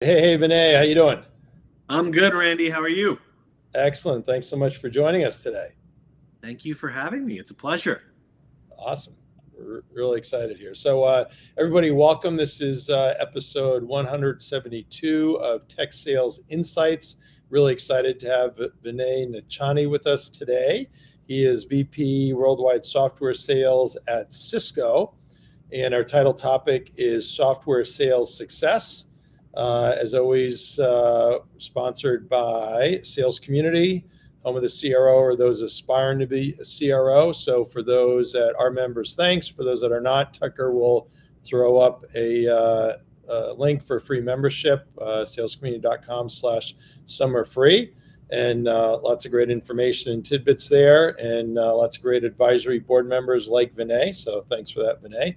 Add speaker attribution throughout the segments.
Speaker 1: Hey, Vinay, how you doing?
Speaker 2: I'm good, Randy. How are you?
Speaker 1: Excellent. Thanks so much for joining us today.
Speaker 2: Thank you for having me. It's a pleasure.
Speaker 1: Awesome. We're really excited here. Everybody, welcome. This is episode 172 of Tech Sales Insights. Really excited to have Vinay Nichani with us today. He is VP Worldwide Software Sales at Cisco, and our title topic is Software Sales Success. As always, sponsored by Sales Community, home of the CRO or those aspiring to be a CRO. So for those that are members, thanks. For those that are not, Tucker will throw up a link for free membership, salescommunity.com/summer free. And lots of great information and tidbits there, and lots of great advisory board members like Vinay. So thanks for that, Vinay.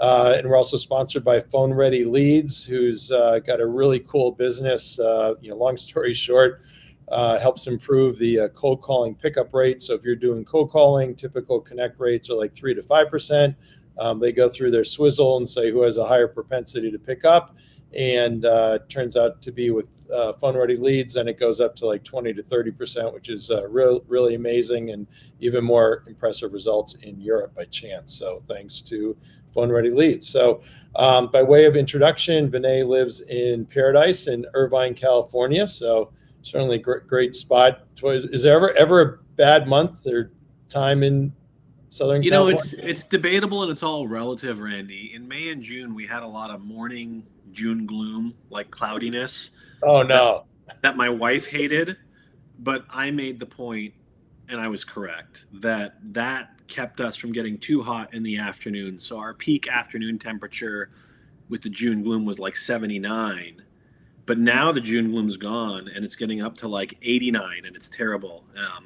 Speaker 1: And we're also sponsored by Phone Ready Leads, who's got a really cool business. Long story short, helps improve the cold calling pickup rate. So if you're doing cold calling, typical connect rates are like 3 to 5%. They go through their swizzle and say who has a higher propensity to pick up. And turns out to be with Phone Ready Leads, and it goes up to like 20 to 30%, which is really amazing, and even more impressive results in Europe by chance. So thanks to Phone Ready Leads. So by way of introduction, Vinay lives in Paradise in Irvine, California. So certainly great spot. Is there ever a bad month or time in Southern
Speaker 2: You know,
Speaker 1: California?
Speaker 2: it's debatable and it's all relative, Randy. In May and June, we had a lot of morning June gloom, like cloudiness,
Speaker 1: Oh
Speaker 2: that
Speaker 1: no.
Speaker 2: that my wife hated, but I made the point, and I was correct, that kept us from getting too hot in the afternoon. So our peak afternoon temperature with the June gloom was like 79. But now the June gloom's gone and it's getting up to like 89 and it's terrible.
Speaker 1: Uh,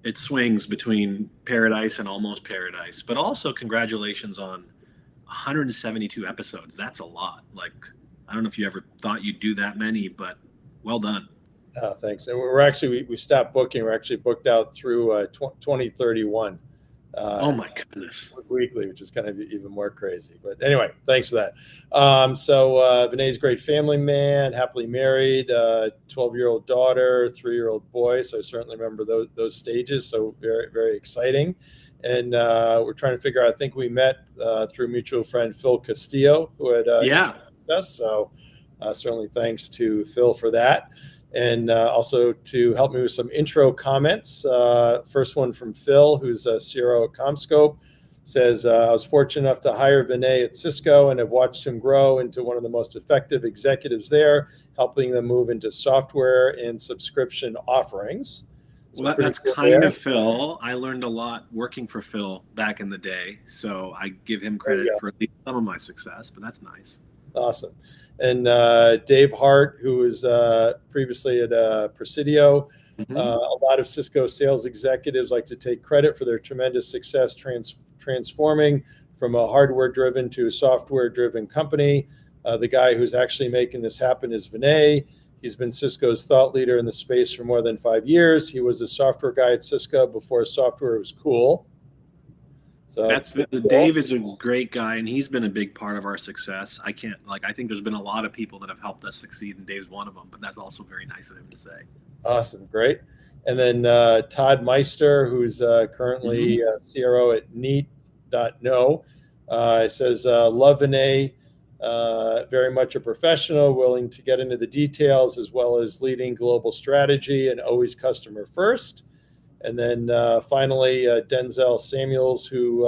Speaker 2: It swings between paradise and almost paradise. But also, congratulations on 172 episodes. That's a lot. Like, I don't know if you ever thought you'd do that many, but well done.
Speaker 1: Thanks. And we're actually we stopped booking. We're actually booked out through 2031.
Speaker 2: Oh
Speaker 1: And
Speaker 2: my goodness.
Speaker 1: weekly, which is kind of even more crazy. But anyway, thanks for that. Vinay's a great family man, happily married, 12-year-old daughter, 3-year-old boy. So I certainly remember those stages. So very exciting. And we're trying to figure out. I think we met through mutual friend Phil Castillo, who had
Speaker 2: Yeah.
Speaker 1: introduced us. So certainly thanks to Phil for that. And also to help me with some intro comments. First one from Phil, who's a CRO at CommScope, says, I was fortunate enough to hire Vinay at Cisco and have watched him grow into one of the most effective executives there, helping them move into software and subscription offerings. So
Speaker 2: Well,
Speaker 1: pretty
Speaker 2: that's
Speaker 1: cool
Speaker 2: kind
Speaker 1: there.
Speaker 2: of Phil. I learned a lot working for Phil back in the day. So I give him
Speaker 1: There you
Speaker 2: credit
Speaker 1: go.
Speaker 2: for at least some of my success, but that's nice.
Speaker 1: Awesome. And Dave Hart, who was previously at Presidio.
Speaker 2: Hmm.
Speaker 1: A lot of Cisco sales executives like to take credit for their tremendous success transforming from a hardware driven to a software driven company. The guy who's actually making this happen is Vinay. He's been Cisco's thought leader in the space for more than 5 years. He was a software guy at Cisco before software was cool. So
Speaker 2: That's
Speaker 1: pretty cool.
Speaker 2: Dave is a great guy, and he's been a big part of our success. I can't like I think there's been a lot of people that have helped us succeed, and Dave's one of them. But that's also very nice of him to say.
Speaker 1: Awesome, great. And then Todd Meister, who's
Speaker 2: Hmm.
Speaker 1: currently CRO at Neat.no, says, Love Vinay, very much a professional, willing to get into the details as well as leading global strategy and always customer first. And then finally, Denzel Samuels, who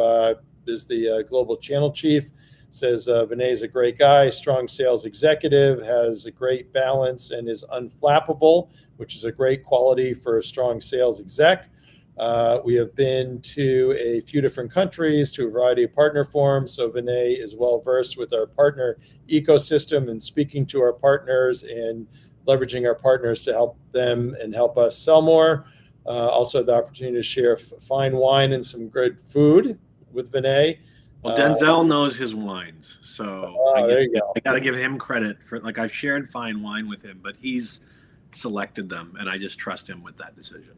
Speaker 1: is the global channel chief, says Vinay is a great guy, strong sales executive, has a great balance, and is unflappable, which is a great quality for a strong sales exec. We have been to a few different countries, to a variety of partner forums. So Vinay is well versed with our partner ecosystem and speaking to our partners and leveraging our partners to help them and help us sell more. Also, had the opportunity to share fine wine and some good food with Vinay.
Speaker 2: Well,
Speaker 1: Uh,
Speaker 2: Denzel knows his wines, so
Speaker 1: there you go.
Speaker 2: I got to give him credit for like I've shared fine wine with him, but he's selected them, and I just trust him with that decision.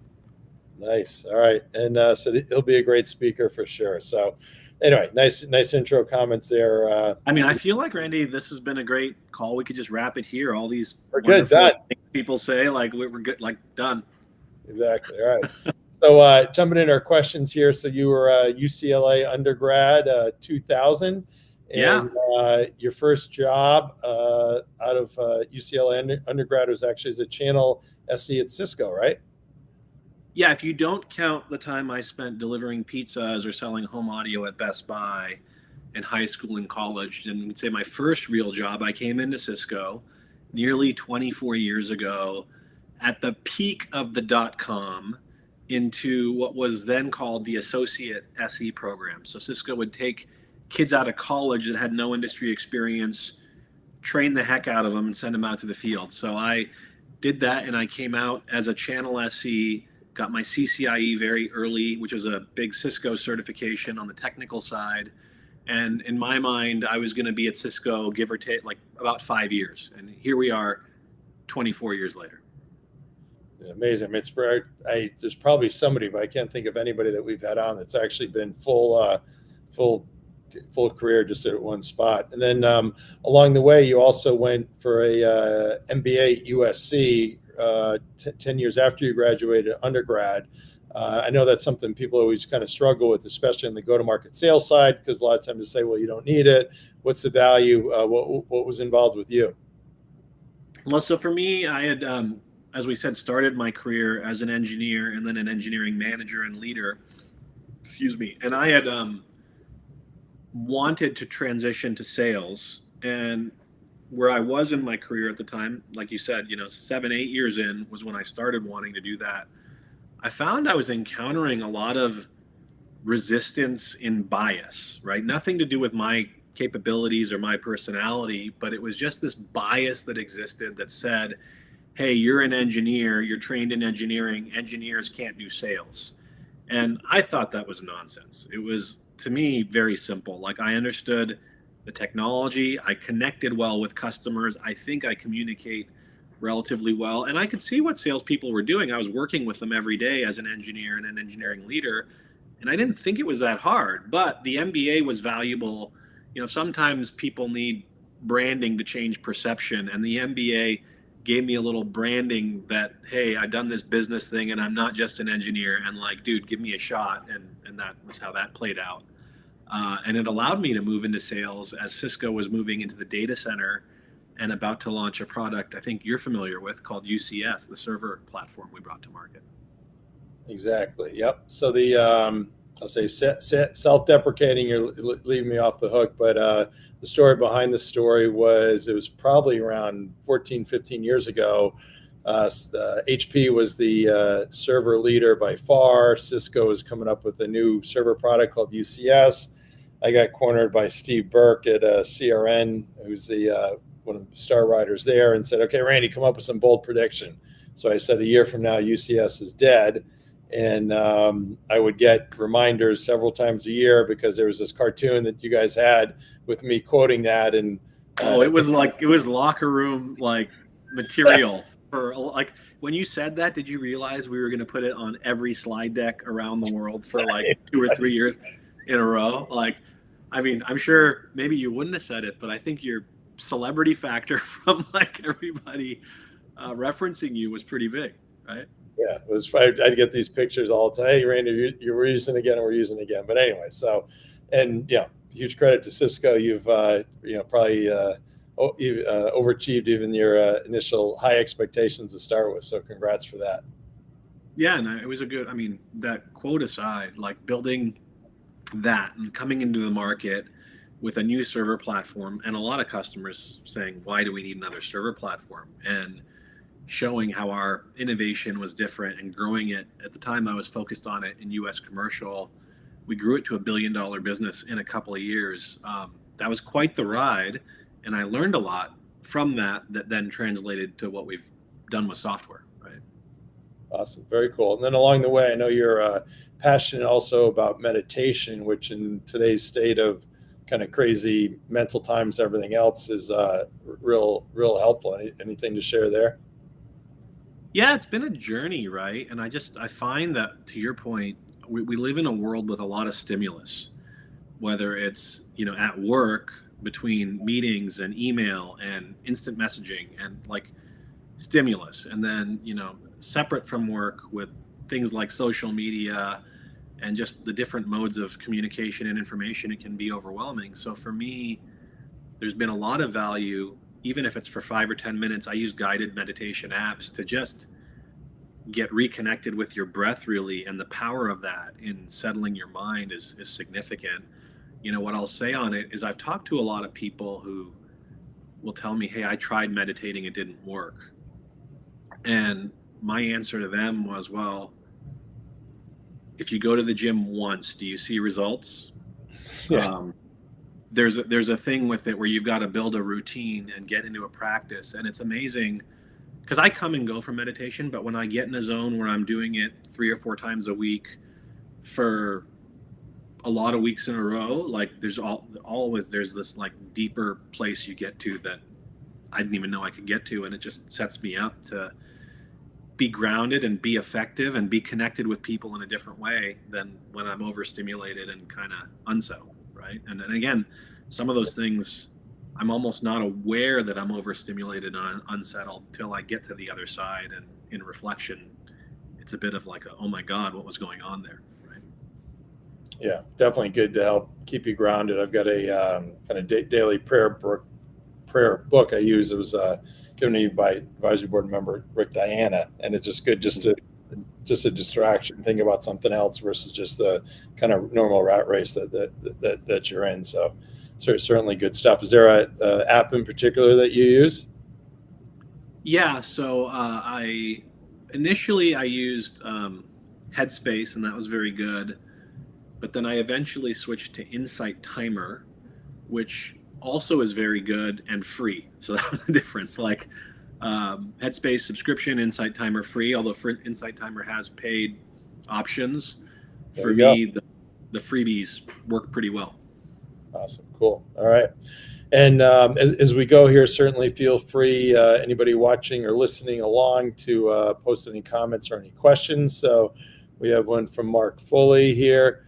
Speaker 1: Nice. All right. And so he'll be a great speaker for sure. So anyway, nice intro comments there.
Speaker 2: I mean, I feel like, Randy, this has been a great call. We could just wrap it here. All these
Speaker 1: We're good,
Speaker 2: wonderful
Speaker 1: done.
Speaker 2: things people say, like we're good, like done.
Speaker 1: Exactly. All right. So jumping in our questions here. So you were a UCLA undergrad, 2000,
Speaker 2: Yeah.
Speaker 1: and your first job out of UCLA undergrad was actually as a channel SE at Cisco, right?
Speaker 2: Yeah, if you don't count the time I spent delivering pizzas or selling home audio at Best Buy in high school and college, then we'd say my first real job, I came into Cisco nearly 24 years ago at the peak of the .com into what was then called the Associate SE program. So Cisco would take kids out of college that had no industry experience, train the heck out of them, and send them out to the field. So I did that, and I came out as a channel SE, got my CCIE very early, which was a big Cisco certification on the technical side. And in my mind, I was going to be at Cisco, give or take, like about 5 years. And here we are 24 years later.
Speaker 1: Amazing. I mean, there's probably somebody, but I can't think of anybody that we've had on that's actually been full career just at one spot. And then along the way, you also went for a MBA at USC 10 years after you graduated undergrad. I know that's something people always kind of struggle with, especially on the go-to-market sales side, because a lot of times they say, well, you don't need it. What's the value? What was involved with you?
Speaker 2: Well, so for me, I had, as we said, started my career as an engineer and then an engineering manager and leader. Excuse me. And I had wanted to transition to sales. And where I was in my career at the time, like you said, 7, 8 years in was when I started wanting to do that. I found I was encountering a lot of resistance in bias, right? Nothing to do with my capabilities or my personality, but it was just this bias that existed that said, hey, you're an engineer, you're trained in engineering, engineers can't do sales. And I thought that was nonsense. It was, to me, very simple. Like, I understood the technology, I connected well with customers, I think I communicate relatively well, and I could see what salespeople were doing. I was working with them every day as an engineer and an engineering leader, and I didn't think it was that hard. But the MBA was valuable. Sometimes people need branding to change perception, and the MBA gave me a little branding that, hey, I've done this business thing and I'm not just an engineer, and like, dude, give me a shot. And that was how that played out. And it allowed me to move into sales as Cisco was moving into the data center and about to launch a product I think you're familiar with called UCS, the server platform we brought to market.
Speaker 1: Exactly. Yep. So the I'll say self-deprecating, you're leaving me off the hook, but the story behind the story was, it was probably around 14, 15 years ago. HP was the server leader by far. Cisco was coming up with a new server product called UCS. I got cornered by Steve Burke at CRN, who's the one of the star writers there, and said, okay, Randy, come up with some bold prediction. So I said, a year from now, UCS is dead. And I would get reminders several times a year because there was this cartoon that you guys had with me quoting that. And
Speaker 2: it was locker room like material for, like, when you said that, did you realize we were going to put it on every slide deck around the world for like 2 or 3 years in a row? Like, I mean, I'm sure maybe you wouldn't have said it, but I think your celebrity factor from like everybody referencing you was pretty big, right?
Speaker 1: Yeah, it was. I'd get these pictures all the time. Hey, Randy, you're using it again, and we're using it again. But anyway, so, and yeah, huge credit to Cisco. You've probably overachieved even your initial high expectations to start with. So congrats for that.
Speaker 2: Yeah, and it was a good. I mean, that quote aside, like building that and coming into the market with a new server platform, and a lot of customers saying, "Why do we need another server platform?" and showing how our innovation was different and growing it. At the time I was focused on it in US commercial. We grew it to $1 billion business in a couple of years. That was quite the ride. And I learned a lot from that then translated to what we've done with software, right?
Speaker 1: Awesome. Very cool. And then along the way, I know you're passionate also about meditation, which in today's state of kind of crazy mental times, everything else is real helpful. Anything to share there?
Speaker 2: Yeah, it's been a journey, right? And I find that, to your point, we live in a world with a lot of stimulus. whether it's, at work between meetings and email and instant messaging and like stimulus, and then, separate from work with things like social media and just the different modes of communication and information, it can be overwhelming. So for me, there's been a lot of value, even if it's for 5 or 10 minutes. I use guided meditation apps to just get reconnected with your breath, really, and the power of that in settling your mind is significant. What I'll say on it is I've talked to a lot of people who will tell me, hey, I tried meditating, it didn't work. And my answer to them was, well, if you go to the gym once, do you see results?
Speaker 1: Yeah.
Speaker 2: There's a thing with it where you've got to build a routine and get into a practice. And it's amazing because I come and go from meditation, but when I get in a zone where I'm doing it 3 or 4 times a week for a lot of weeks in a row, like there's always this like deeper place you get to that I didn't even know I could get to. And it just sets me up to be grounded and be effective and be connected with people in a different way than when I'm overstimulated and kind of unsettled, right? And again, some of those things I'm almost not aware that I'm overstimulated and unsettled till I get to the other side, and in reflection, it's a bit of like, oh my God, what was going on there, right?
Speaker 1: Yeah, definitely good to help keep you grounded. I've got a kind of daily prayer book I use. It was given to me by advisory board member Rick Diana, and it's just good just a distraction, think about something else versus just the kind of normal rat race that you're in. So certainly good stuff. Is there a app in particular that you use?
Speaker 2: Yeah, so I initially used Headspace, and that was very good. But then I eventually switched to Insight Timer, which also is very good and free. So that's the difference. Like Headspace subscription, Insight Timer free. Although Insight Timer has paid options, for me the freebies work pretty well.
Speaker 1: Awesome, cool. All right. And as we go here, certainly feel free, anybody watching or listening along, to post any comments or any questions. So we have one from Mark Foley here.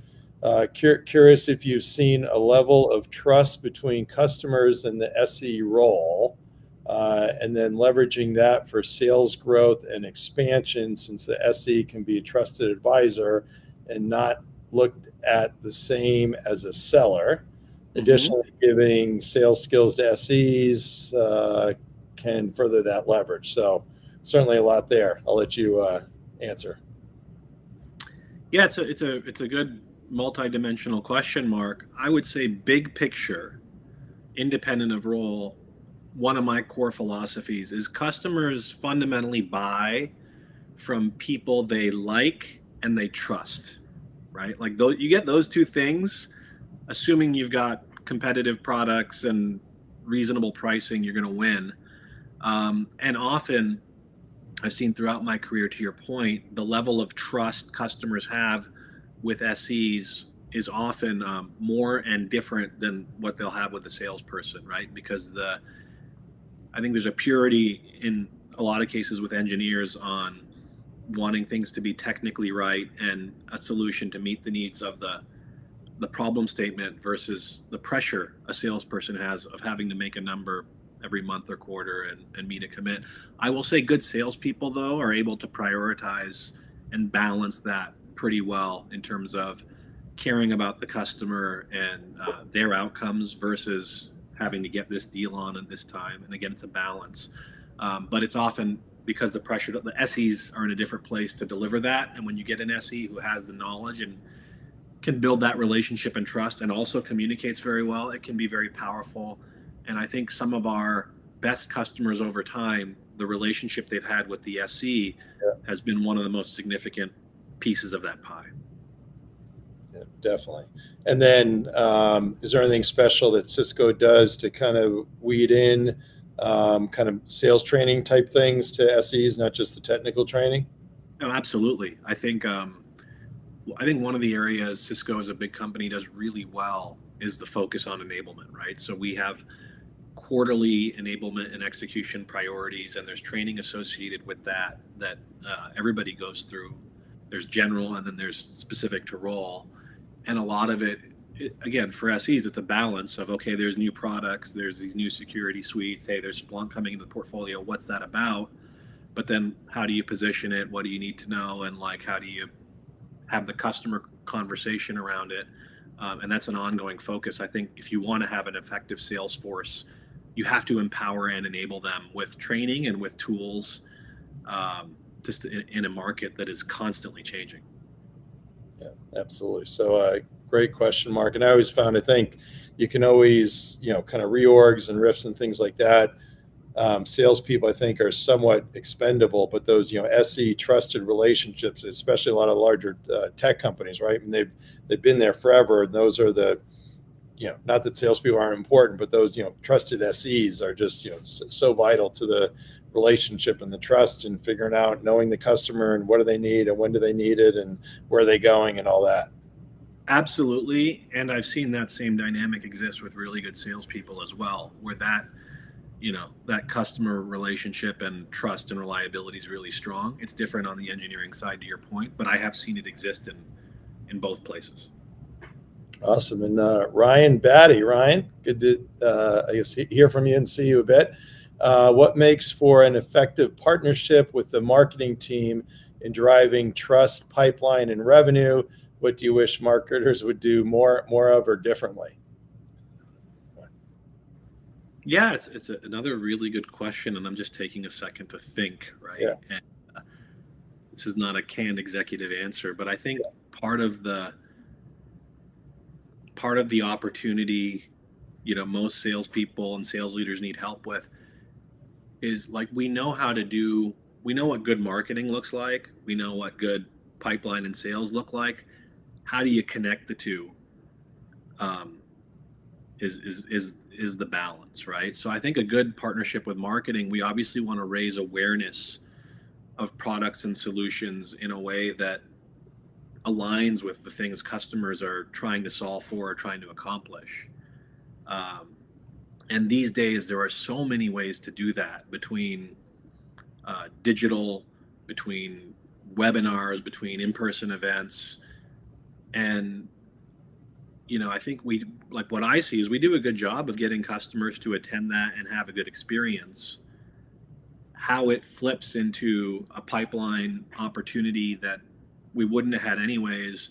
Speaker 1: Curious if you've seen a level of trust between customers and the SE role, and then leveraging that for sales growth and expansion, since the SE can be a trusted advisor and not looked at the same as a seller. Additionally, giving sales skills to SEs can further that leverage. So certainly a lot there. I'll let you answer.
Speaker 2: Yeah, it's a good multi-dimensional question, Mark. I would say big picture, independent of role, one of my core philosophies is customers fundamentally buy from people they like and they trust, right? Like you get those two things, assuming you've got competitive products and reasonable pricing, you're going to win. And often I've seen throughout my career, to your point, the level of trust customers have with SEs is often more and different than what they'll have with a salesperson, right? Because I think there's a purity in a lot of cases with engineers on wanting things to be technically right and a solution to meet the needs of the problem statement versus the pressure a salesperson has of having to make a number every month or quarter and meet a commit. I will say good salespeople, though, are able to prioritize and balance that pretty well in terms of caring about the customer and their outcomes versus having to get this deal on at this time. And again, it's a balance. But it's often because the pressure, the SEs are in a different place to deliver that. And when you get an SE who has the knowledge and can build that relationship and trust and also communicates very well, it can be very powerful. And I think some of our best customers over time, the relationship they've had with the SE has been one of the most significant pieces of that pie.
Speaker 1: Yeah, definitely. And then is there anything special that Cisco does to kind of weed in kind of sales training type things to SEs, not just the technical training?
Speaker 2: No, absolutely. I think one of the areas Cisco as a big company does really well is the focus on enablement, right? So we have quarterly enablement and execution priorities, and there's training associated with that everybody goes through. There's general and then there's specific to role. And a lot of it again, for SEs, it's a balance of, okay, there's new products, there's these new security suites, hey, there's Splunk coming into the portfolio, what's that about? But then how do you position it? What do you need to know? And like, how do you have the customer conversation around it? And that's an ongoing focus. I think if you want to have an effective sales force, you have to empower and enable them with training and with tools, just in a market that is constantly changing.
Speaker 1: Yeah, absolutely. So, great question, Mark. And I always found, I think you can always, kind of reorgs and rifts and things like that. Salespeople, I think, are somewhat expendable, but those, SE trusted relationships, especially a lot of larger tech companies, right? And they've been there forever. And those are the, not that salespeople aren't important, but those, trusted SEs are just, so vital to the relationship and the trust and figuring out, knowing the customer and what do they need and when do they need it and where are they going and all that.
Speaker 2: Absolutely. And I've seen that same dynamic exist with really good salespeople as well, where that customer relationship and trust and reliability is really strong. It's different on the engineering side, to your point, but I have seen it exist in both places.
Speaker 1: Awesome. And Ryan Batty, Ryan, good to I guess hear from you and see you a bit. What makes for an effective partnership with the marketing team in driving trust, pipeline, and revenue? What do you wish marketers would do more of or differently?
Speaker 2: Yeah, it's another really good question, and I'm just taking a second to think, right?
Speaker 1: Yeah.
Speaker 2: And this is not a canned executive answer, but I think part of the opportunity, most salespeople and sales leaders need help with is, like, we know what good marketing looks like. We know what good pipeline and sales look like. How do you connect the two? Is the balance, right? So I think a good partnership with marketing, we obviously want to raise awareness of products and solutions in a way that aligns with the things customers are trying to solve for or trying to accomplish. And these days, there are so many ways to do that, between digital, between webinars, between in-person events. And, I think what I see is we do a good job of getting customers to attend that and have a good experience. How it flips into a pipeline opportunity that we wouldn't have had anyways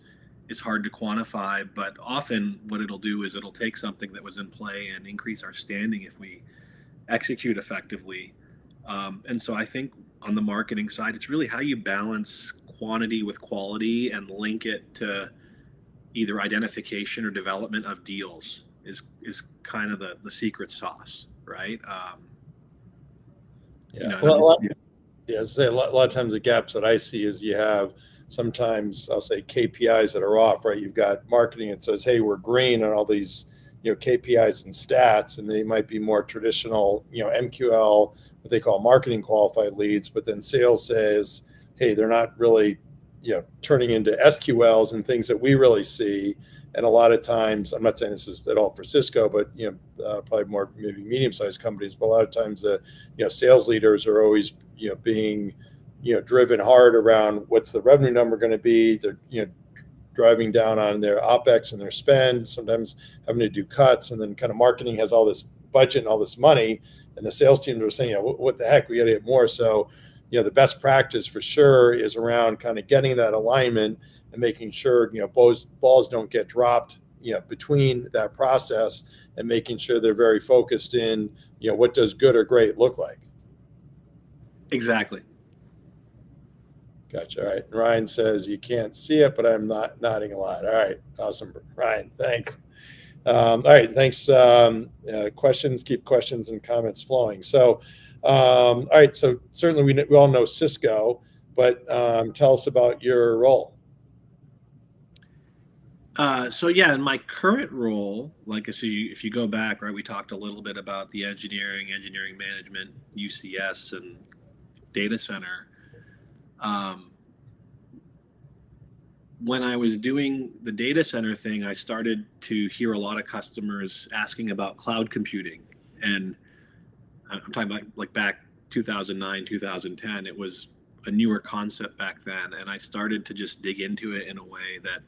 Speaker 2: is hard to quantify, but often what it'll do is it'll take something that was in play and increase our standing if we execute effectively. And so I think on the marketing side, it's really how you balance quantity with quality and link it to either identification or development of deals is kind of the secret sauce, right?
Speaker 1: Yeah. Well, a lot of times the gaps that I see is you have sometimes, I'll say, KPIs that are off, right? You've got marketing that says, hey, we're green on all these, KPIs and stats, and they might be more traditional, MQL, what they call marketing qualified leads, but then sales says, hey, they're not really, turning into SQLs and things that we really see. And a lot of times, I'm not saying this is at all for Cisco, but probably more maybe medium-sized companies. But a lot of times, sales leaders are always being driven hard around what's the revenue number going to be. They're driving down on their OpEx and their spend. Sometimes having to do cuts, and then kind of marketing has all this budget and all this money, and the sales teams are saying, what the heck, we got to get more. So the best practice for sure is around kind of getting that alignment and making sure, balls don't get dropped, between that process, and making sure they're very focused in, what does good or great look like.
Speaker 2: Exactly.
Speaker 1: Gotcha. All right. Ryan says you can't see it, but I'm not nodding a lot. All right. Awesome. Ryan, thanks. All right. Thanks. Questions, keep questions and comments flowing. So, all right. So certainly we all know Cisco, but tell us about your role.
Speaker 2: So yeah, in my current role, like, so if you go back, right, we talked a little bit about the engineering management, UCS, and data center. When I was doing the data center thing, I started to hear a lot of customers asking about cloud computing. And I'm talking about like back 2009, 2010, it was a newer concept back then. And I started to just dig into it in a way that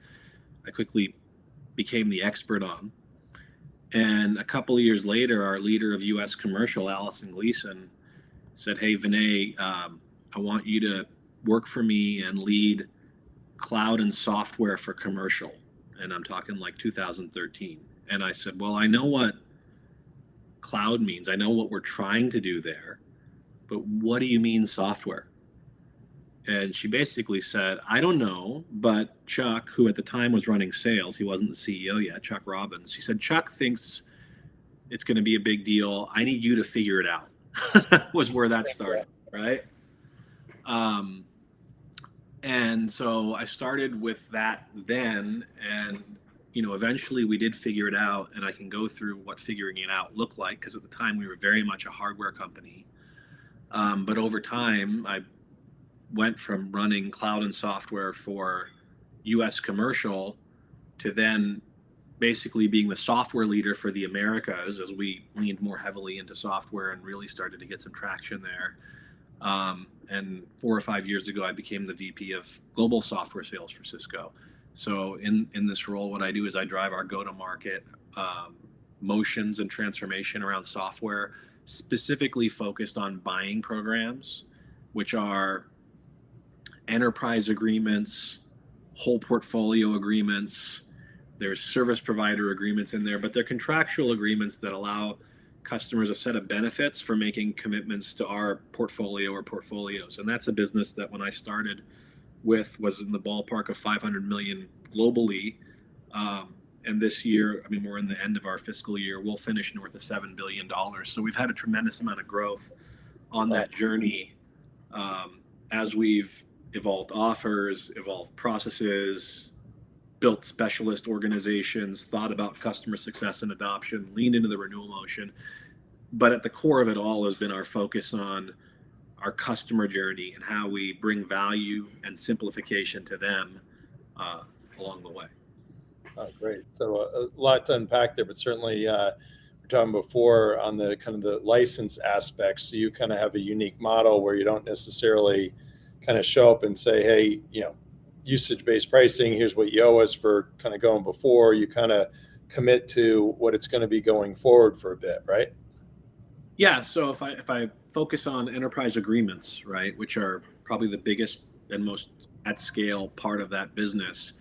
Speaker 2: I quickly became the expert on. And a couple of years later, our leader of U.S. commercial, Allison Gleason, said, "Hey, Vinay, I want you to work for me and lead cloud and software for commercial." And I'm talking like 2013. And I said, "Well, I know what cloud means. I know what we're trying to do there, but what do you mean software?" And she basically said, "I don't know, but Chuck, who at the time was running sales, he wasn't the CEO yet, Chuck Robbins," she said, "Chuck thinks it's going to be a big deal. I need you to figure it out." Was where that started, right? And so I started with that then, and eventually we did figure it out, and I can go through what figuring it out looked like, because at the time we were very much a hardware company. But over time, I went from running cloud and software for U.S. commercial to then basically being the software leader for the Americas, as we leaned more heavily into software and really started to get some traction there. And 4 or 5 years ago, I became the VP of global software sales for Cisco. So in this role, what I do is I drive our go-to-market motions and transformation around software, specifically focused on buying programs, which are enterprise agreements, whole portfolio agreements. There's service provider agreements in there, but they're contractual agreements that allow customers a set of benefits for making commitments to our portfolio or portfolios. And that's a business that when I started with was in the ballpark of 500 million globally. And this year, I mean, we're in the end of our fiscal year, we'll finish north of $7 billion. So we've had a tremendous amount of growth on that journey as we've evolved offers, evolved processes, built specialist organizations, thought about customer success and adoption, leaned into the renewal motion. But at the core of it all has been our focus on our customer journey and how we bring value and simplification to them along the way.
Speaker 1: Oh, great. So a lot to unpack there, but certainly we're talking before on the kind of the license aspects. So you kind of have a unique model where you don't necessarily kind of show up and say, "Hey, usage-based pricing, here's what you owe us for kind of going before." You kind of commit to what it's going to be going forward for a bit, right?
Speaker 2: Yeah. So if I focus on enterprise agreements, right, which are probably the biggest and most at scale part of that business,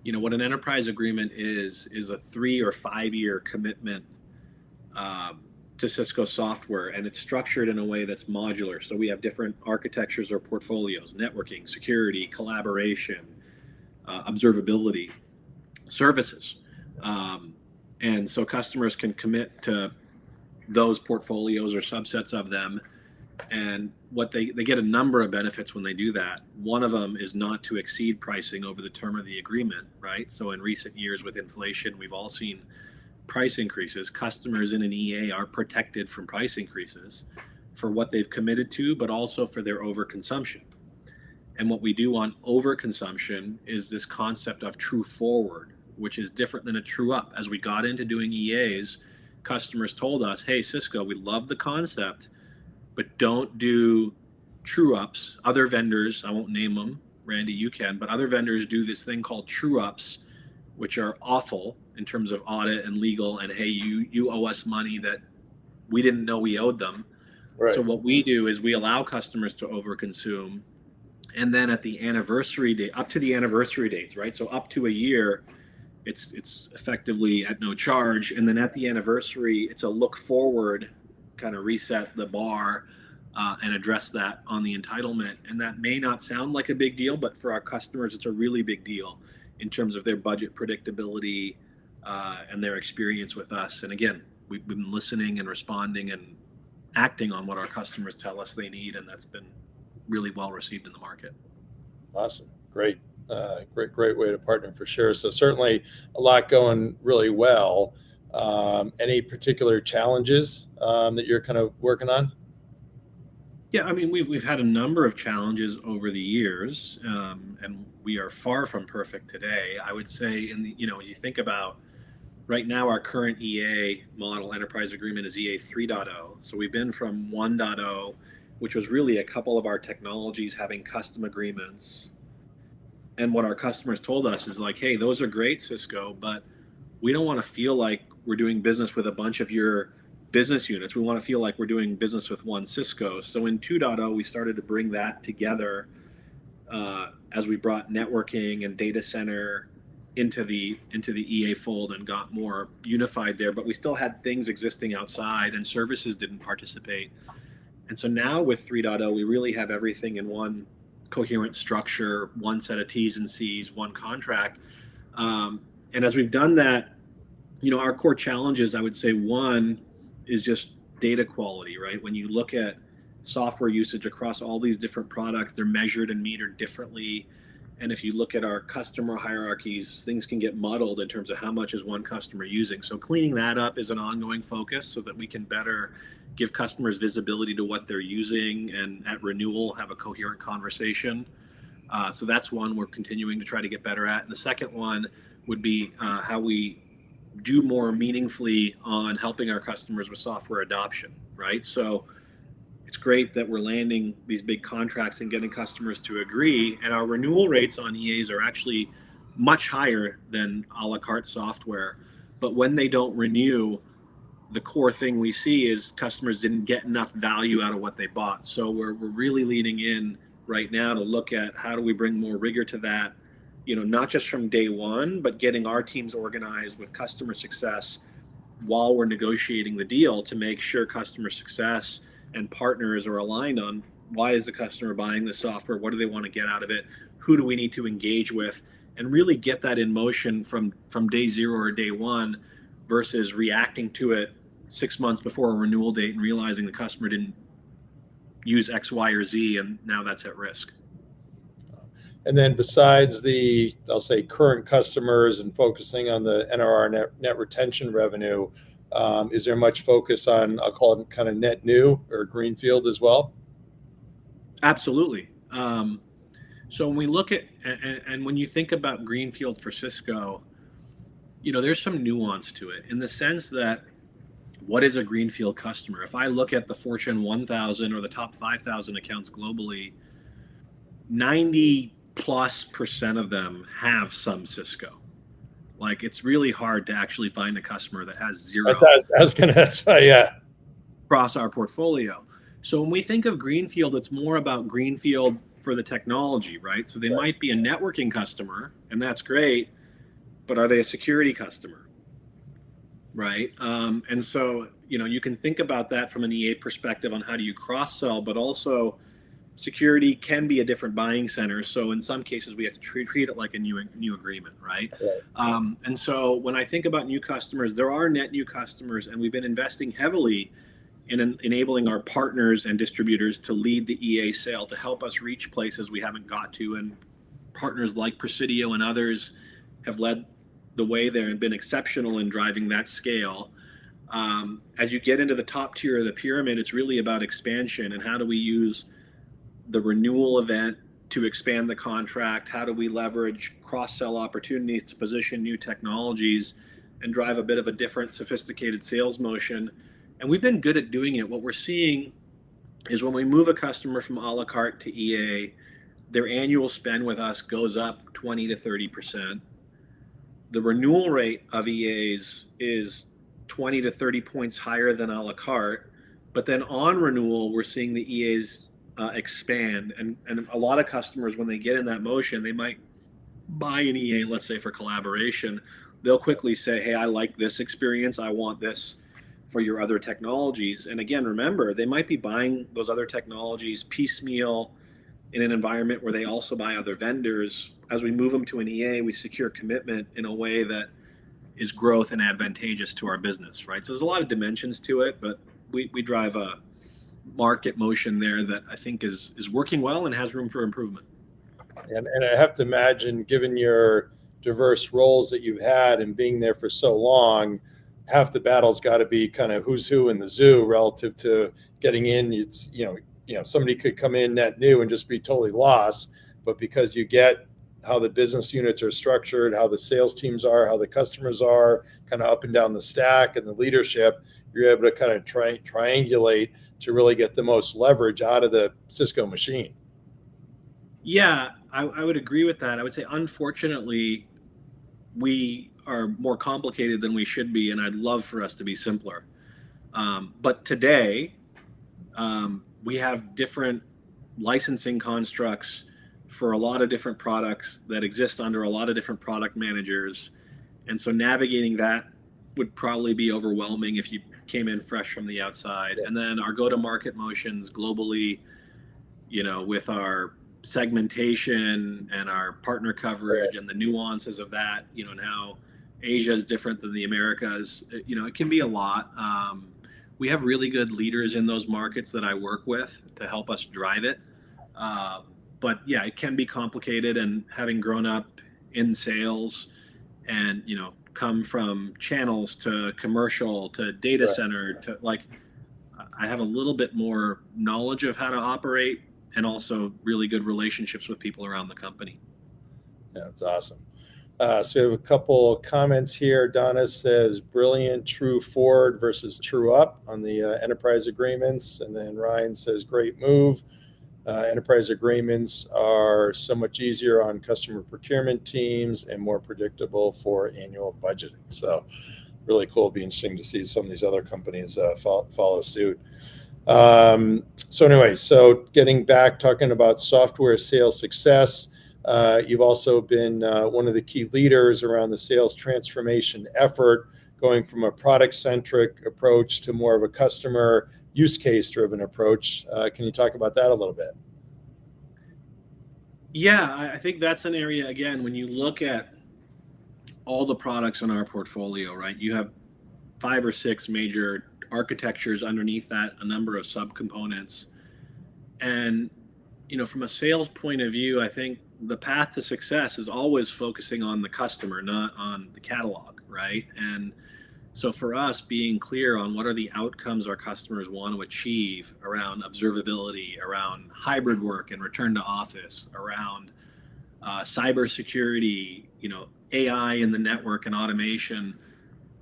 Speaker 2: what an enterprise agreement is a 3 or 5 year commitment to Cisco software, and it's structured in a way that's modular. So we have different architectures or portfolios: networking, security, collaboration, observability, services. And so customers can commit to those portfolios or subsets of them. And what they get a number of benefits when they do that. One of them is not to exceed pricing over the term of the agreement, right? So in recent years with inflation, we've all seen price increases. Customers in an EA are protected from price increases for what they've committed to, but also for their overconsumption. And what we do on overconsumption is this concept of true forward, which is different than a true up. As we got into doing EAs, customers told us, "Hey, Cisco, we love the concept, but don't do true ups." Other vendors, I won't name them, Randy, you can, but other vendors do this thing called true ups, which are awful in terms of audit and legal. And hey, you owe us money that we didn't know we owed them. Right. So what we do is we allow customers to overconsume, and then at the anniversary date, up to the anniversary dates, right? So up to a year, it's effectively at no charge, and then at the anniversary, it's a look forward, kind of reset the bar and address that on the entitlement. And that may not sound like a big deal, but for our customers, it's a really big deal in terms of their budget predictability and their experience with us. And again, we've been listening and responding and acting on what our customers tell us they need, and that's been really well received in the market.
Speaker 1: Awesome. Great way to partner for sure. So certainly a lot going really well. Any particular challenges that you're kind of working on?
Speaker 2: Yeah, I mean, we've had a number of challenges over the years, and we are far from perfect today. I would say when you think about right now, our current EA model enterprise agreement is EA 3.0. So we've been from 1.0, which was really a couple of our technologies having custom agreements. And what our customers told us is like, "Hey, those are great, Cisco, but we don't want to feel like we're doing business with a bunch of your business units. We want to feel like we're doing business with one Cisco. So in 2.0, we started to bring that together as we brought networking and data center into the EA fold and got more unified there. But we still had things existing outside, and services didn't participate. And so now with 3.0, we really have everything in one coherent structure, one set of T's and C's, one contract. And as we've done that, our core challenges, I would say one is just data quality, right? When you look at software usage across all these different products, they're measured and metered differently. And if you look at our customer hierarchies, things can get muddled in terms of how much is one customer using. So cleaning that up is an ongoing focus so that we can better give customers visibility to what they're using, and at renewal have a coherent conversation. So that's one we're continuing to try to get better at. And the second one would be how we do more meaningfully on helping our customers with software adoption, right? So it's great that we're landing these big contracts and getting customers to agree, and our renewal rates on EAs are actually much higher than a la carte software. But when they don't renew, the core thing we see is customers didn't get enough value out of what they bought. So we're really leaning in right now to look at how do we bring more rigor to that, not just from day one, but getting our teams organized with customer success while we're negotiating the deal to make sure customer success and partners are aligned on why is the customer buying the software, what do they want to get out of it, who do we need to engage with, and really get that in motion from day zero or day one versus reacting to it 6 months before a renewal date and realizing the customer didn't use X, Y, or Z, and now that's at risk.
Speaker 1: And then besides the, I'll say, current customers and focusing on the NRR net retention revenue, is there much focus on, I'll call it kind of net new or greenfield as well?
Speaker 2: Absolutely. So when we look at, and when you think about greenfield for Cisco, there's some nuance to it in the sense that what is a greenfield customer? If I look at the Fortune 1000 or the top 5,000 accounts globally, 90+% of them have some Cisco. Like, it's really hard to actually find a customer that has zero.
Speaker 1: I was gonna, that's why, yeah.
Speaker 2: Across our portfolio. So when we think of greenfield, it's more about greenfield for the technology, right? So they might be a networking customer, and that's great, but are they a security customer, right? And so, you can think about that from an EA perspective on how do you cross-sell, but also security can be a different buying center. So in some cases, we have to treat it like a new agreement, right? And so when I think about new customers, there are net new customers, and we've been investing heavily in enabling our partners and distributors to lead the EA sale to help us reach places we haven't got to. And partners like Presidio and others have led the way there and been exceptional in driving that scale. As you get into the top tier of the pyramid, it's really about expansion and how do we use the renewal event to expand the contract? How do we leverage cross-sell opportunities to position new technologies and drive a bit of a different sophisticated sales motion? And we've been good at doing it. What we're seeing is when we move a customer from a la carte to EA, their annual spend with us goes up 20 to 30%. The renewal rate of EAs is 20 to 30 points higher than a la carte. But then on renewal, we're seeing the EAs expand. And a lot of customers, when they get in that motion, they might buy an EA, let's say for collaboration. They'll quickly say, hey, I like this experience. I want this for your other technologies. And again, remember, they might be buying those other technologies piecemeal in an environment where they also buy other vendors. As we move them to an EA, we secure commitment in a way that is growth and advantageous to our business, right? So there's a lot of dimensions to it, but we drive a market motion there that I think is working well and has room for improvement.
Speaker 1: And I have to imagine, given your diverse roles that you've had and being there for so long, half the battle's got to be kind of who's who in the zoo relative to getting in. It's, somebody could come in net new and just be totally lost, but because you get how the business units are structured, how the sales teams are, how the customers are, kind of up and down the stack, and the leadership, you're able to kind of triangulate to really get the most leverage out of the Cisco machine.
Speaker 2: Yeah, I would agree with that. I would say, unfortunately, we are more complicated than we should be, and I'd love for us to be simpler. But today, we have different licensing constructs for a lot of different products that exist under a lot of different product managers. And so navigating that would probably be overwhelming if you came in fresh from the outside. And then our go-to-market motions globally, with our segmentation and our partner coverage and the nuances of that, and how Asia is different than the Americas, it can be a lot. We have really good leaders in those markets that I work with to help us drive it. But yeah, it can be complicated, and having grown up in sales and, come from channels to commercial to data center to I have a little bit more knowledge of how to operate, and also really good relationships with people around the company.
Speaker 1: Yeah, that's awesome. So we have a couple comments here. Donna says, brilliant, true forward versus true up on the enterprise agreements. And then Ryan says, great move. Enterprise agreements are so much easier on customer procurement teams and more predictable for annual budgeting. So really cool. It'll be interesting to see some of these other companies follow suit. So anyway, so getting back, talking about software sales success, you've also been one of the key leaders around the sales transformation effort, going from a product-centric approach to more of a customer use case-driven approach. Can you talk about that a little bit?
Speaker 2: Yeah, I think that's an area, again, when you look at all the products in our portfolio, right, you have 5 or 6 major architectures underneath that, a number of subcomponents. And, from a sales point of view, I think the path to success is always focusing on the customer, not on the catalog, right? And so for us, being clear on what are the outcomes our customers want to achieve around observability, around hybrid work and return to office, around cybersecurity, AI in the network and automation,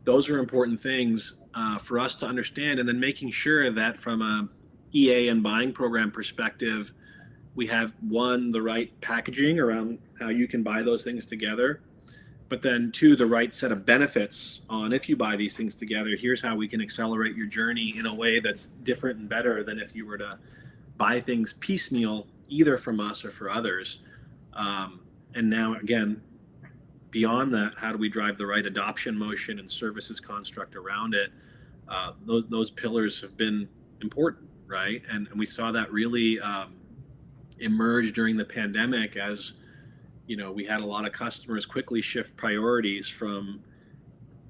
Speaker 2: those are important things for us to understand. And then making sure that from a EA and buying program perspective, we have, one, the right packaging around how you can buy those things together, but then 2, the right set of benefits on, if you buy these things together, here's how we can accelerate your journey in a way that's different and better than if you were to buy things piecemeal, either from us or for others. And now, again, beyond that, how do we drive the right adoption motion and services construct around it? Those pillars have been important, right? And we saw that really emerge during the pandemic as, we had a lot of customers quickly shift priorities from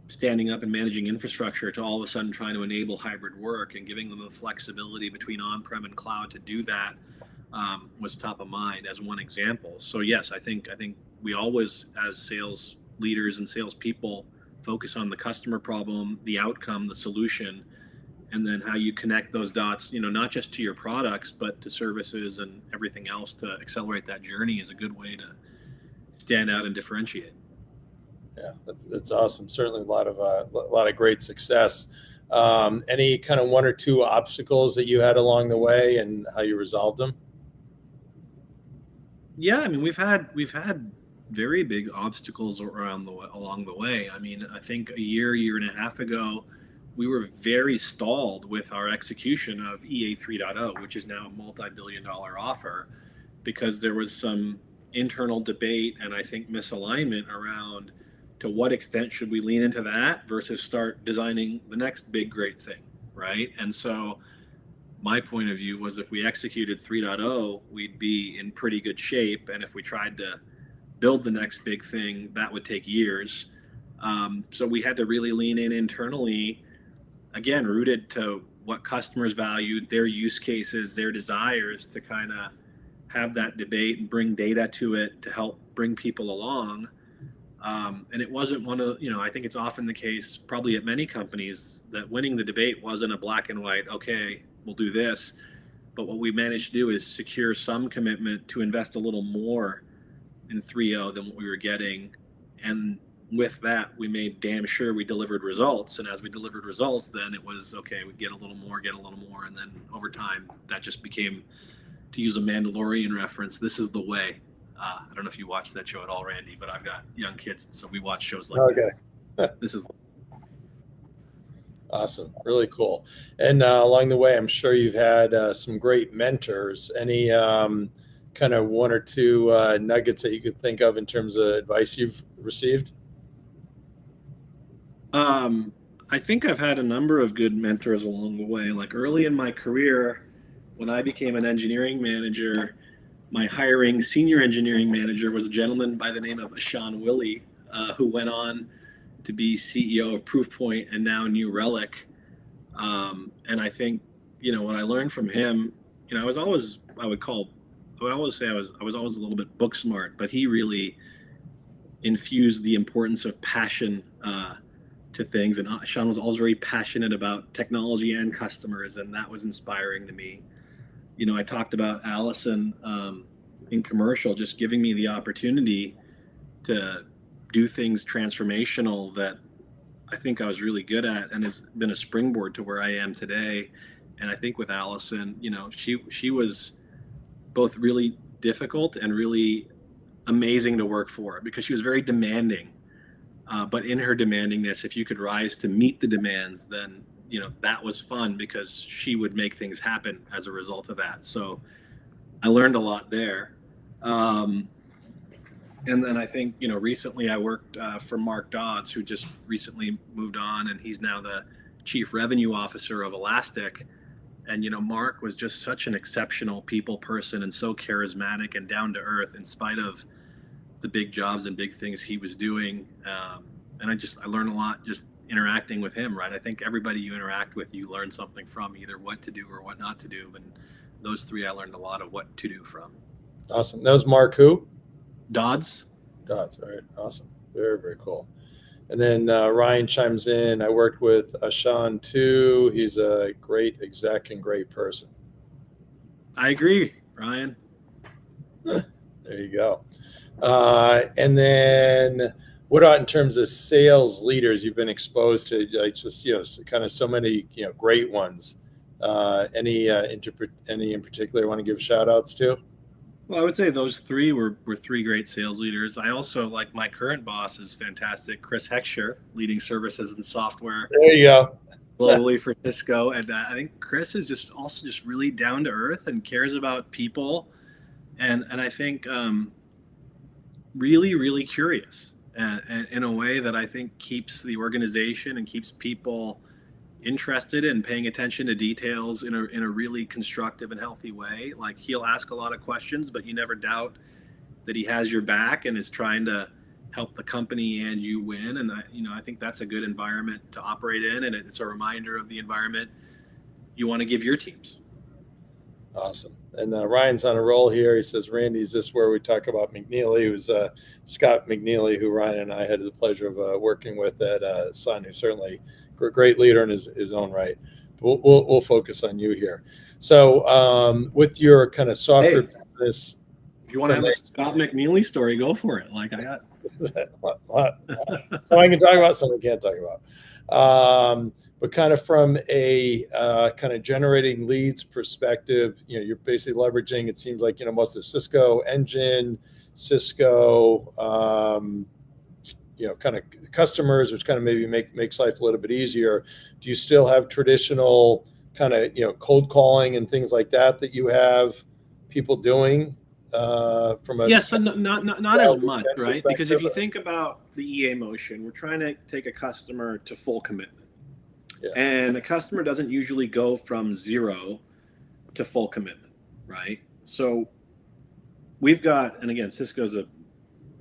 Speaker 2: standing up and managing infrastructure to all of a sudden trying to enable hybrid work, and giving them the flexibility between on-prem and cloud to do that was top of mind as one example. So yes, I think we always, as sales leaders and salespeople, focus on the customer problem, the outcome, the solution, and then how you connect those dots, not just to your products, but to services and everything else to accelerate that journey is a good way to stand out and differentiate.
Speaker 1: Yeah, that's awesome. Certainly a lot of great success. Any kind of 1 or 2 obstacles that you had along the way and how you resolved them?
Speaker 2: Yeah, I mean, we've had very big obstacles along the way. I mean, I think a year and a half ago, we were very stalled with our execution of EA 3.0, which is now a multi-billion-dollar offer, because there was some internal debate and I think misalignment around to what extent should we lean into that versus start designing the next big great thing, right? And so my point of view was, if we executed 3.0, we'd be in pretty good shape, and if we tried to build the next big thing, that would take years. So we had to really lean in internally, again, rooted to what customers valued, their use cases, their desires, to kind of have that debate and bring data to it to help bring people along. And it wasn't one of, I think it's often the case, probably at many companies, that winning the debate wasn't a black and white, okay, we'll do this. But what we managed to do is secure some commitment to invest a little more in 3.0 than what we were getting. And with that, we made damn sure we delivered results. And as we delivered results, then it was, okay, we get a little more. And then over time, that just became, to use a Mandalorian reference, this is the way. I don't know if you watch that show at all, Randy, but I've got young kids, so we watch shows like that. This is
Speaker 1: Awesome. Really cool. And along the way, I'm sure you've had some great mentors. Any kind of one or two nuggets that you could think of in terms of advice you've received?
Speaker 2: um, I think I've had a number of good mentors along the way. Like early in my career, when I became an engineering manager, my hiring senior engineering manager was a gentleman by the name of Ashan Willie, who went on to be CEO of Proofpoint and now New Relic. And I think, what I learned from him, I was always, I would always say I was always a little bit book smart, but he really infused the importance of passion to things. And Sean was always very passionate about technology and customers, and that was inspiring to me. I talked about Allison in commercial, just giving me the opportunity to do things transformational that I think I was really good at, and has been a springboard to where I am today. And I think with Allison, she was both really difficult and really amazing to work for because she was very demanding. But in her demandingness, if you could rise to meet the demands, then that was fun because she would make things happen as a result of that. So I learned a lot there. And then I think recently I worked for Mark Dodds, who just recently moved on, and he's now the chief revenue officer of Elastic. And Mark was just such an exceptional people person and so charismatic and down to earth in spite of the big jobs and big things he was doing. And I learned a lot just interacting with him, right? I think everybody you interact with, you learn something from, either what to do or what not to do. And those three, I learned a lot of what to do from.
Speaker 1: Awesome. That was Mark who?
Speaker 2: Dodds.
Speaker 1: Dodds. All right. Awesome. Very, very cool. And then Ryan chimes in. I worked with Ashan too. He's a great exec and great person.
Speaker 2: I agree, Ryan.
Speaker 1: There you go. And then what about in terms of sales leaders? You've been exposed to kind of so many great ones. Any in particular you want to give shout outs to?
Speaker 2: Well, I would say those three were three great sales leaders. I also like my current boss is fantastic, Chris Heckscher, leading services and software
Speaker 1: There you go.
Speaker 2: globally for Cisco. And I think Chris is just really down to earth and cares about people, and I think really, really curious, and in a way that I think keeps the organization and keeps people interested in paying attention to details in a really constructive and healthy way. Like he'll ask a lot of questions, but you never doubt that he has your back and is trying to help the company and you win. And I think that's a good environment to operate in, and it's a reminder of the environment you want to give your teams.
Speaker 1: Awesome. And Ryan's on a roll here. He says, Randy, is this where we talk about McNeely, who's Scott McNeely, who Ryan and I had the pleasure of working with at Sun, who's certainly a great leader in his own right. We'll focus on you here. So with your kind of software business.
Speaker 2: If you want to have a Scott McNeely story, go for it. Like I got.
Speaker 1: Some I can talk about, some we can't talk about. But kind of from a kind of generating leads perspective, you're basically leveraging, it seems like, most of Cisco engine, Cisco, kind of customers, which kind of maybe makes life a little bit easier. Do you still have traditional kind of, cold calling and things like that you have people doing from a
Speaker 2: yes, not as much, right? Because if you think about the EA motion, we're trying to take a customer to full commitment. Yeah. And a customer doesn't usually go from 0 to full commitment, right? So we've got, and again, Cisco's a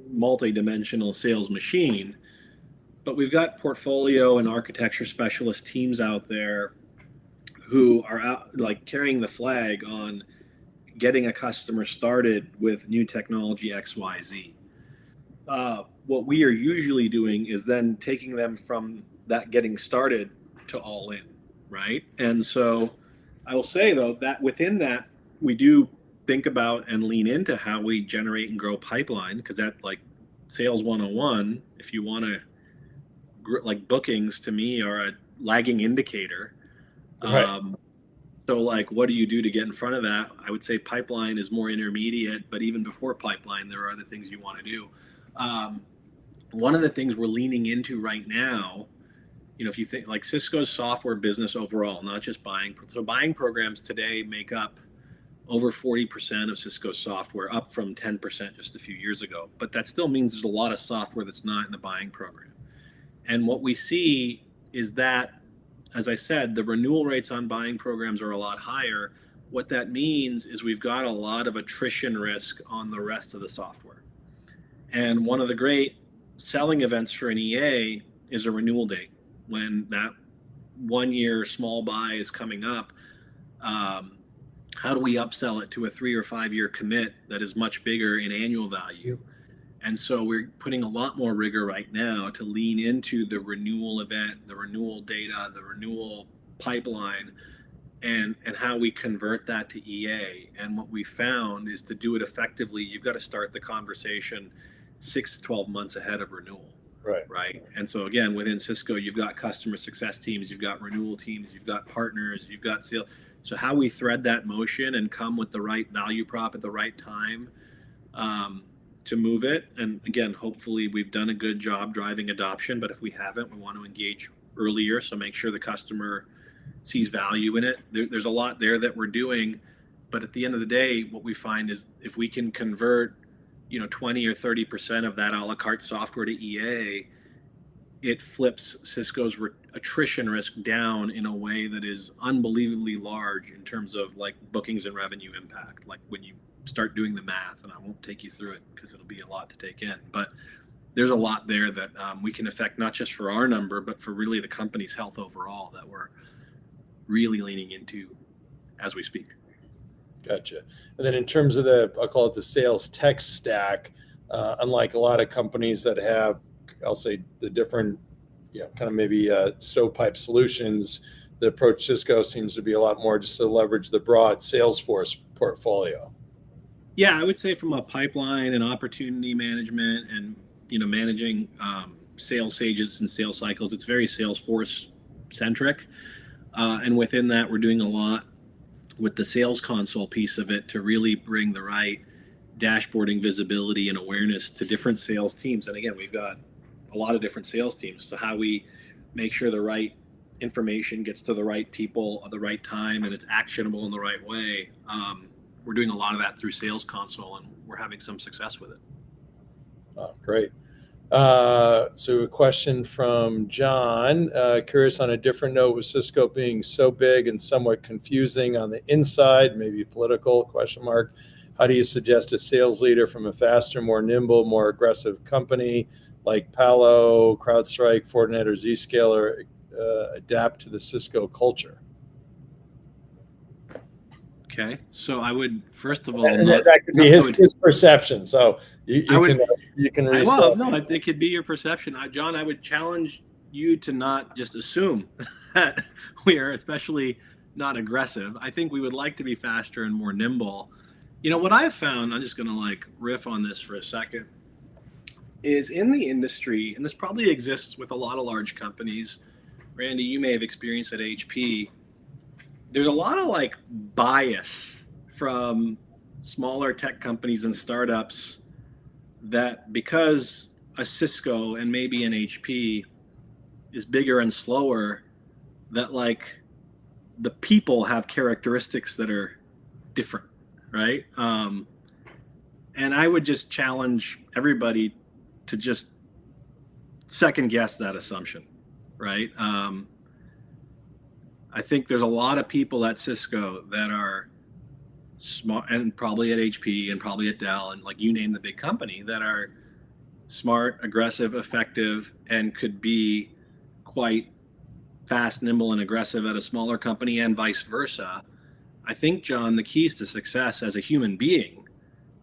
Speaker 2: multi-dimensional sales machine, but we've got portfolio and architecture specialist teams out there who are out like carrying the flag on getting a customer started with new technology XYZ. What we are usually doing is then taking them from that getting started to all in, right? And so I will say though that within that we do think about and lean into how we generate and grow pipeline, because that, like sales 101, if you want to, like bookings to me are a lagging indicator.
Speaker 1: Right.
Speaker 2: So like, what do you do to get in front of that? I would say pipeline is more intermediate, but even before pipeline, there are other things you want to do. one of the things we're leaning into right now, if you think like Cisco's software business overall, not just buying. So buying programs today make up over 40% of Cisco's software, up from 10% just a few years ago. But that still means there's a lot of software that's not in the buying program. And what we see is that, as I said, the renewal rates on buying programs are a lot higher. What that means is we've got a lot of attrition risk on the rest of the software. And one of the great selling events for an EA is a renewal date. When that 1 year small buy is coming up, how do we upsell it to a 3 or 5 year commit that is much bigger in annual value? And so we're putting a lot more rigor right now to lean into the renewal event, the renewal data, the renewal pipeline, and how we convert that to EA. And what we found is to do it effectively, you've got to start the conversation 6 to 12 months ahead of renewal. Right. And so again, within Cisco, you've got customer success teams, you've got renewal teams, you've got partners, you've got sales. So how we thread that motion and come with the right value prop at the right time to move it. And again, hopefully we've done a good job driving adoption, but if we haven't, we want to engage earlier. So make sure the customer sees value in it. There's a lot there that we're doing, but at the end of the day, what we find is if we can convert 20 or 30% of that a la carte software to EA, it flips Cisco's attrition risk down in a way that is unbelievably large in terms of like bookings and revenue impact. Like when you start doing the math, and I won't take you through it because it'll be a lot to take in, but there's a lot there that we can affect not just for our number, but for really the company's health overall that we're really leaning into as we speak.
Speaker 1: Gotcha. And then in terms of I'll call it the sales tech stack, unlike a lot of companies that have, I'll say, the different, kind of maybe stovepipe solutions, the approach Cisco seems to be a lot more just to leverage the broad Salesforce portfolio.
Speaker 2: Yeah, I would say from a pipeline and opportunity management and, managing sales stages and sales cycles, it's very Salesforce centric. And within that, we're doing a lot with the sales console piece of it to really bring the right dashboarding visibility and awareness to different sales teams. And again, we've got a lot of different sales teams. So how we make sure the right information gets to the right people at the right time and it's actionable in the right way. We're doing a lot of that through Sales Console, and we're having some success with it.
Speaker 1: Oh, great. So a question from John, curious on a different note, with Cisco being so big and somewhat confusing on the inside, maybe political question mark, how do you suggest a sales leader from a faster, more nimble, more aggressive company like Palo, CrowdStrike, Fortinet, or Zscaler adapt to the Cisco culture?
Speaker 2: Okay, so I would first of all,
Speaker 1: that could be his perception. So you can reset.
Speaker 2: Well, no, it could be your perception, John. I would challenge you to not just assume that we are especially not aggressive. I think we would like to be faster and more nimble. What I've found, I'm just going to riff on this for a second, is in the industry, and this probably exists with a lot of large companies. Randy, you may have experienced at HP. There's a lot of bias from smaller tech companies and startups that because a Cisco and maybe an HP is bigger and slower, that the people have characteristics that are different, right? And I would just challenge everybody to just second guess that assumption, right? I think there's a lot of people at Cisco that are smart, and probably at HP and probably at Dell, and you name the big company, that are smart, aggressive, effective, and could be quite fast, nimble, and aggressive at a smaller company, and vice versa. I think, John, the keys to success as a human being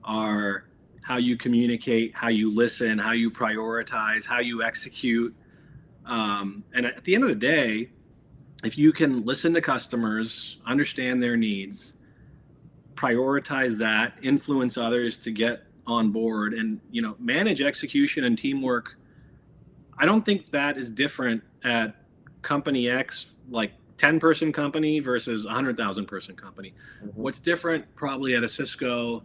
Speaker 2: are how you communicate, how you listen, how you prioritize, how you execute. And at the end of the day, if you can listen to customers, understand their needs, prioritize that, influence others to get on board, and manage execution and teamwork, I don't think that is different at company X, 10-person company versus 100,000 person company. Mm-hmm. What's different probably at a Cisco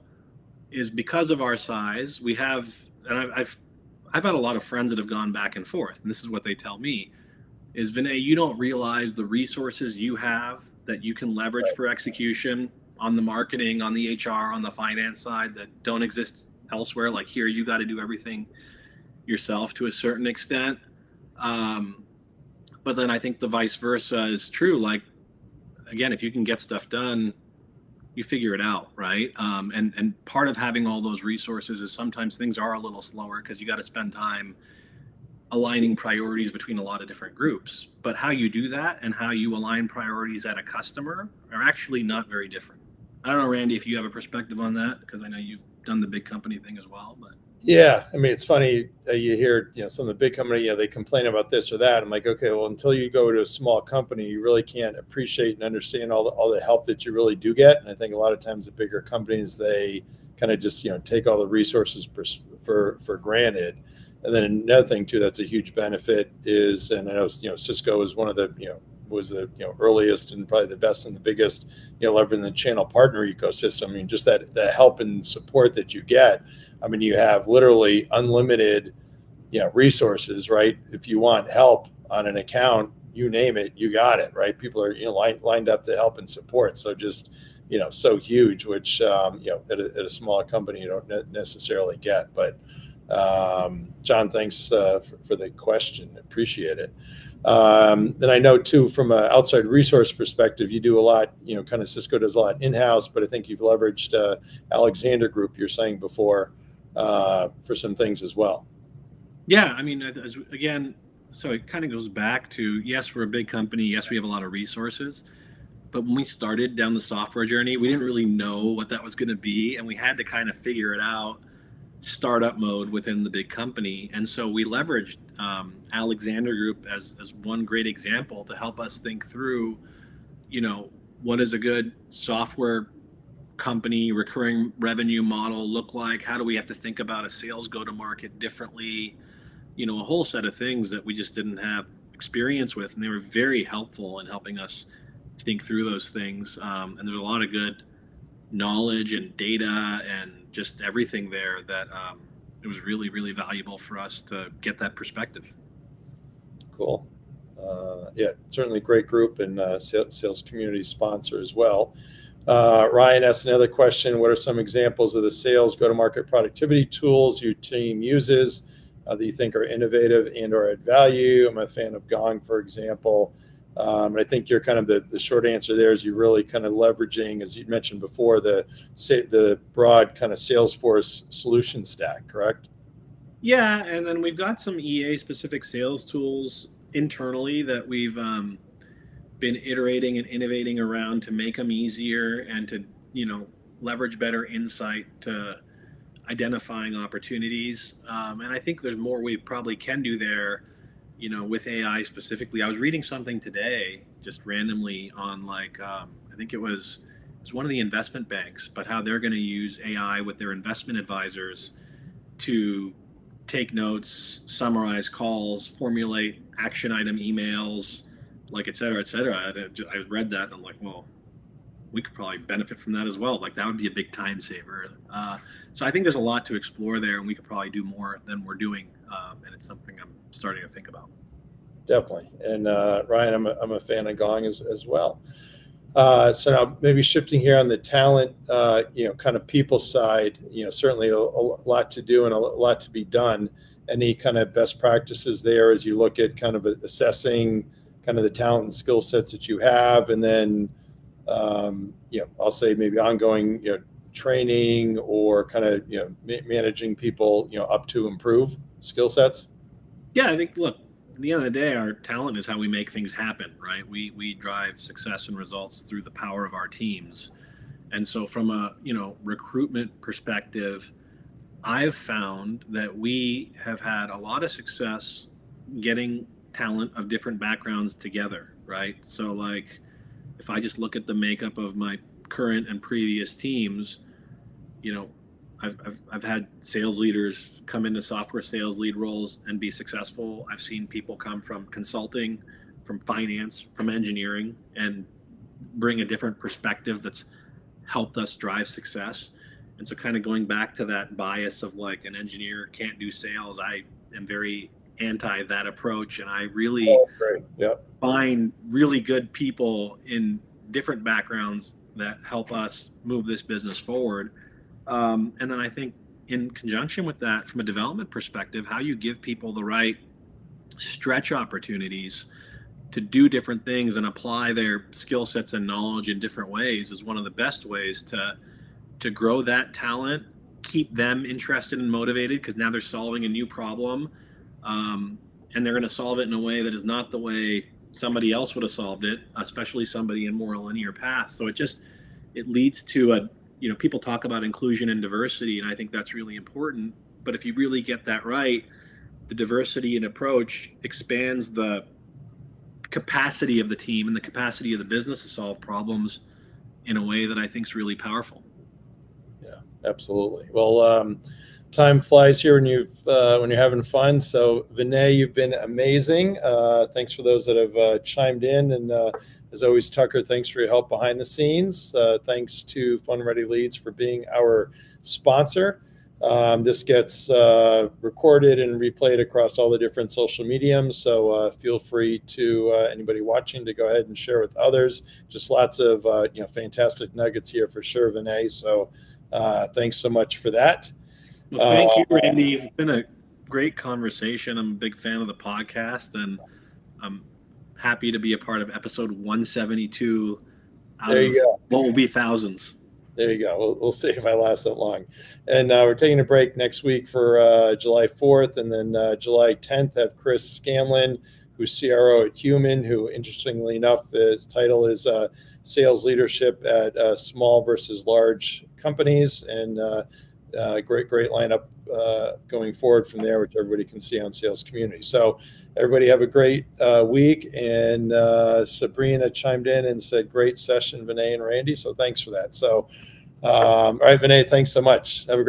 Speaker 2: is because of our size, we have, and I've had a lot of friends that have gone back and forth, and this is what they tell me is, Vinay, you don't realize the resources you have that you can leverage for execution on the marketing, on the HR, on the finance side that don't exist elsewhere. Like here, you got to do everything yourself to a certain extent. But then I think the vice versa is true. Like, again, if you can get stuff done, you figure it out, right? And part of having all those resources is sometimes things are a little slower because you got to spend time aligning priorities between a lot of different groups. But how you do that and how you align priorities at a customer are actually not very different. I don't know, Randy, if you have a perspective on that, because I know you've done the big company thing as well. But
Speaker 1: Yeah, I mean, it's funny you hear, some of the big company, they complain about this or that. I'm like, okay, well, until you go to a small company, you really can't appreciate and understand all the help that you really do get. And I think a lot of times the bigger companies, they kind of just, take all the resources for granted. And then another thing too, that's a huge benefit is, and I know, Cisco is one of the, was the earliest and probably the best and the biggest, leveraging the channel partner ecosystem. I mean, just that help and support that you get. I mean, you have literally unlimited, resources, right? If you want help on an account, you name it, you got it, right? People are lined up to help and support. So just so huge, which at a smaller company you don't necessarily get. But John, thanks for the question. Appreciate it. And I know too, from an outside resource perspective, you do a lot, kind of Cisco does a lot in-house, but I think you've leveraged Alexander Group, you're saying before, for some things as well.
Speaker 2: yeah, I mean, again, so it kind of goes back to, yes, we're a big company. Yes, we have a lot of resources. But when we started down the software journey, we didn't really know what that was going to be. And we had to kind of figure it out startup mode within the big company. And so we leveraged Alexander Group as one great example to help us think through, what is a good software company recurring revenue model look like? How do we have to think about a sales go-to-market differently? A whole set of things that we just didn't have experience with. And they were very helpful in helping us think through those things. And there's a lot of good knowledge and data and just everything there that it was really, really valuable for us to get that perspective.
Speaker 1: Cool. Yeah, certainly great group and sales community sponsor as well. Ryan asked another question. What are some examples of the sales go-to-market productivity tools your team uses that you think are innovative and or add value? I'm a fan of Gong, for example. I think you're kind of the short answer there is you're really kind of leveraging, as you mentioned before, the broad kind of Salesforce solution stack, correct?
Speaker 2: Yeah, and then we've got some EA specific sales tools internally that we've been iterating and innovating around to make them easier and to leverage better insight to identifying opportunities. And I think there's more we probably can do there, with AI specifically. I was reading something today just randomly on I think it was one of the investment banks, but how they're going to use AI with their investment advisors to take notes, summarize calls, formulate action item emails, et cetera, et cetera. I read that and I'm like, well, we could probably benefit from that as well. That would be a big time saver. So I think there's a lot to explore there, and we could probably do more than we're doing. And it's something I'm starting to think about.
Speaker 1: Definitely. And Ryan, I'm a fan of Gong as well. So now maybe shifting here on the talent, kind of people side, certainly a lot to do and a lot to be done. Any kind of best practices there as you look at kind of assessing kind of the talent and skill sets that you have, and then, I'll say maybe ongoing, training or kind of, managing people, up to improve skill sets?
Speaker 2: Yeah, I think, look, at the end of the day, our talent is how we make things happen, right? We drive success and results through the power of our teams. And so from a, recruitment perspective, I've found that we have had a lot of success getting talent of different backgrounds together, right? So if I just look at the makeup of my current and previous teams, I've had sales leaders come into software sales lead roles and be successful. I've seen people come from consulting, from finance, from engineering, and bring a different perspective that's helped us drive success. And so kind of going back to that bias of an engineer can't do sales, I am very anti that approach, and I really
Speaker 1: Oh, great. Yep.
Speaker 2: find really good people in different backgrounds that help us move this business forward. And then I think in conjunction with that, from a development perspective, how you give people the right stretch opportunities to do different things and apply their skill sets and knowledge in different ways is one of the best ways to grow that talent, keep them interested and motivated, because now they're solving a new problem, and they're going to solve it in a way that is not the way somebody else would have solved it, especially somebody in more linear path. So it leads to a, people talk about inclusion and diversity, and I think that's really important. But if you really get that right, the diversity and approach expands the capacity of the team and the capacity of the business to solve problems in a way that I think is really powerful.
Speaker 1: Yeah, absolutely. Well, time flies here when when you're having fun. So Vinay, you've been amazing. Thanks for those that have chimed in, and as always, Tucker, thanks for your help behind the scenes. Thanks to Fun Ready Leads for being our sponsor. This gets recorded and replayed across all the different social mediums. So feel free to anybody watching to go ahead and share with others. Just lots of fantastic nuggets here for sure, Vinay. So thanks so much for that.
Speaker 2: Well, thank you, Randy. It's been a great conversation. I'm a big fan of the podcast, and I'm happy to be a part of episode 172 out
Speaker 1: There you
Speaker 2: of
Speaker 1: go.
Speaker 2: what will be thousands.
Speaker 1: There you go. We'll see if I last that long. And we're taking a break next week for July 4th. And then July 10th, have Chris Scanlon, who's CRO at Human, who, interestingly enough, his title is Sales Leadership at Small versus Large Companies. And great lineup going forward from there, which everybody can see on Sales Community. So everybody have a great week. And Sabrina chimed in and said, great session, Vinay and Randy. So thanks for that. So, all right, Vinay, thanks so much. Have a great